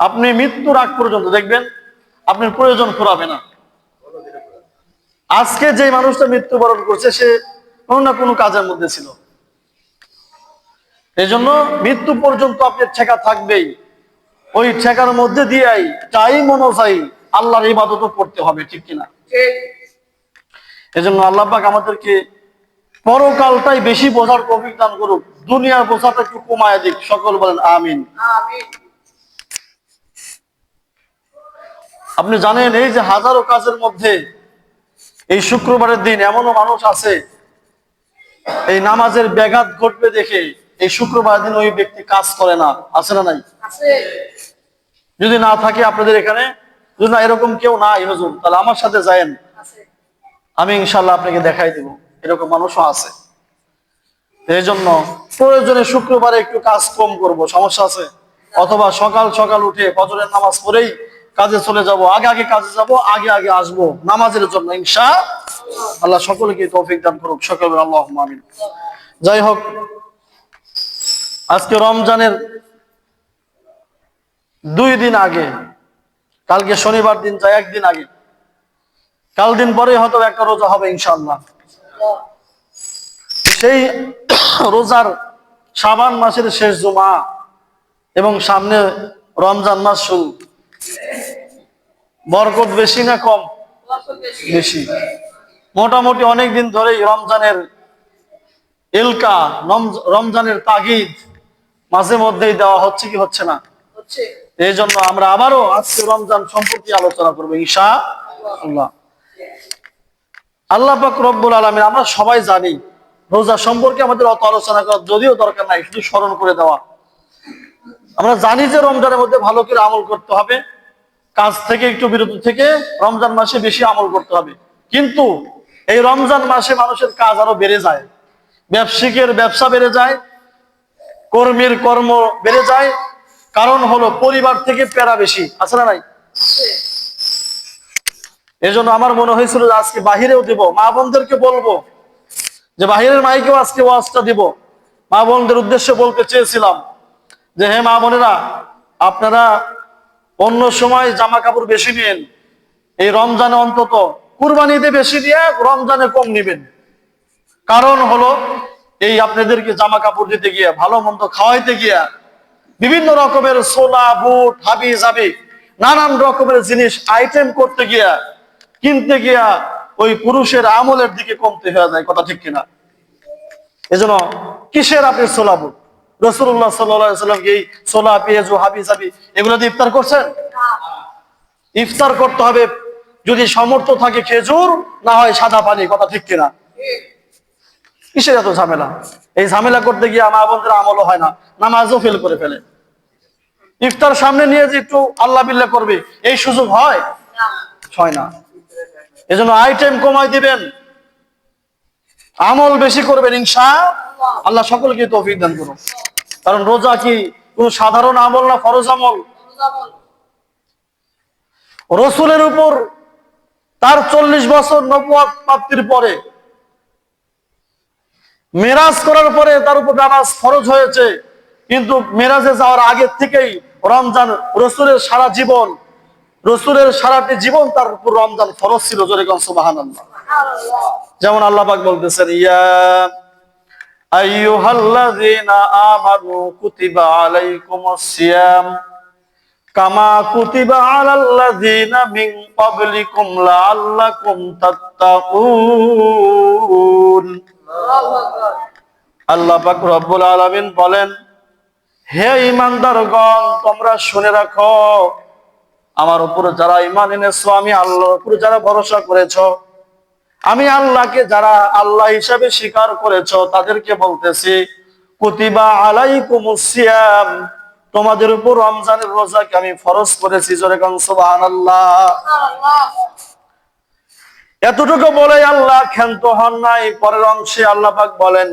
আপনি মৃত্যুর আগ পর্যন্ত দেখবেন আপনার প্রয়োজন ফুরাবে না। আজকে যে মানুষটা মৃত্যুবরণ করছে সে কোনো না কোনো কাজের মধ্যে ছিল। এই জন্য মৃত্যু পর্যন্ত আপনার ঠেকা থাকবেই। ওই ঠেকার মধ্যে দিয়েই টাইম অনুযায়ী আল্লাহর ইবাদত করতে হবে, ঠিক কিনা? এই জন্য আল্লাহ পাক আমাদেরকে পরকালটাই বেশি বোঝার তৌফিক দান করুক, দুনিয়ার বোঝাটা একটু কমায় দিক। সকল বলেন আমিন। আপনি জানেন এই যে হাজারো কাজের মধ্যে এই শুক্রবারের দিন এমনও মানুষ আছে এই নামাজের ব্যাঘাত ঘটবে দেখে এই শুক্রবার দিন ওই ব্যক্তি কাজ করে না। আছে না নাই? যদি না থাকে আপনাদের এখানে, যদি না এরকম কেউ নাই হুজুর, তাহলে আমার সাথে যায়েন, আমি ইনশাল্লাহ আপনাকে দেখাই দিব। এরকম মানুষও আছে। এই জন্য প্রয়োজনে শুক্রবারে একটু কাজ কম করব, সমস্যা আছে? অথবা সকাল সকাল উঠে ফজরের নামাজ পড়েই কাজে চলে যাব, আগে আগে কাজে যাব, আগে আগে আসবো নামাজের জন্য ইনশাআল্লাহ। সকলকে তৌফিক দান করুক, সকল আল্লাহুম্মা আমিন। যাই হোক, আজকে রমজানের 2 দিন আগে, কালকে শনিবার দিন যায় 1 দিন আগে, কাল দিন পরে হয়তো একটা রোজা হবে ইনশাআল্লাহ। সেই রোজার শাবান মাসের শেষ জুমা এবং সামনে রমজান মাস শুরু, বরকত বেশি না কম? বেশি। মোটামুটি অনেক দিন ধরেই রমজানের এলকা, রমজানের তাগিদ মাঝে মধ্যেই দেওয়া হচ্ছে কি হচ্ছে না? এই জন্য আমরা আবারও আজকে রমজান সম্পর্কে আলোচনা করবো ইনশাআল্লাহ। আল্লাহ পাক রব্বুল আলামিন, আমরা সবাই জানি রোজা সম্পর্কে আমাদের অত আলোচনা করার যদিও দরকার নাই, শুধু স্মরণ করে দেওয়া। আমরা জানি যে রমজানের মধ্যে ভালো করে আমল করতে হবে, কাজ থেকে একটু বিরত থেকে রমজান মাসে বেশি আমল করতে হবে। কিন্তু এই রমজান মাসে মানুষের কাজ আরো বেড়ে যায়, ব্যবসায়িকের ব্যবসা বেড়ে যায়, কর্মীর কর্ম বেড়ে যায়। কারণ হলো পরিবার থেকে প্যারা বেশি। আছে না নাই? এই জন্য আমার মনে হয়েছিল যে আজকে বাহিরেও দিব, মা বোনদেরকে বলবো যে বাহিরের মাইকেও আজকে ওয়াজটা দিব। মা বোনদের উদ্দেশ্যে বলতে চেয়েছিলাম যে হে মা বোনেরা, আপনারা অন্য সময় জামা কাপড় বেশি নিন, এই রমজানে অন্তত কুরবানিতে বেশি দিয়ে রমজানে কম নিবেন। কারণ হলো এই আপনাদেরকে জামা কাপড় দিতে গিয়ে, ভালো মন্দ খাওয়াইতে গিয়া, বিভিন্ন রকমের সোলা বুট হাবি জাবি নানান রকমের জিনিস আইটেম করতে গিয়া, কিনতে গিয়া ওই পুরুষের আমলের দিকে কমতে হয়ে যায়। কথা ঠিক কিনা? এজন্য কিসের আপনি সোলা বুট? রাসূলুল্লাহ সাল্লাল্লাহু আলাইহি ওয়াসাল্লাম কি সোলা পেঁয়াজু হাবি জাবি এগুলো দিয়ে ইফতার করছেন? ইফতার করতে হবে যদি সামর্থ্য থাকে খেজুর, না হয় সাদা পানি। কথা ঠিক কিনা? কিসের এত ঝামেলা? এই ঝামেলা করতে গিয়ে মা বোনদের আমলও হয় না, নামাজও ফেল করে ফেলে। ইফতার সামনে নিয়ে যে একটু আল্লাহ বিল্লাহ করবে এই সুযোগ হয় না। এজন্য আইটেম কমাই দিবেন, আমল বেশি করবেন ইনশাআল্লাহ। আল্লাহ সকলকে তৌফিক দান করুন। কারণ রোজা কি কোন সাধারণ আমল না, ফরজ আমল। রাসূলের উপর তার 40 বছর নবুয়ত প্রাপ্তির পরে, মেরাজ করার পরে তার উপর নামাজ ফরজ হয়েছে, কিন্তু মেরাজে যাওয়ার আগে থেকেই রমজান রাসূলের সারা জীবন, রাসূলের সারাটি জীবন তার উপর রমজান ফরজ ছিল। জোরে কোন সুবহানাল্লাহ। যেমন আল্লাহ পাক বলতেছেন, ইয়া আইয়ুহাল্লাযীনা আমানু কুতিবা আলাইকুমুস সিয়াম কামা কুতিবা আলাল্লাযীনা মিন ক্বাবলিকুম লাআল্লাকুম তাত্তাকুন। আল্লাহ পাক রব্বুল আলামিন বলেন, হে ঈমানদারগণ, তোমরা শুনে রাখো, আমার উপর যারা ঈমান এনেছো, আমি আল্লাহর উপর যারা ভরসা করেছো, আমি আল্লাহকে যারা আল্লাহ হিসাবে স্বীকার করেছো, তাদেরকে বলতেছি কুতিবা আলাইকুমুস সিয়াম, তোমাদের উপর রমজানের রোজাকে আমি ফরজ করেছি। জোরে কোন সুবহানাল্লাহ। এতটুকু বলে আল্লাহ ক্ষান্ত হন নাই। পরের অংশে আল্লাহ পাক বলেন,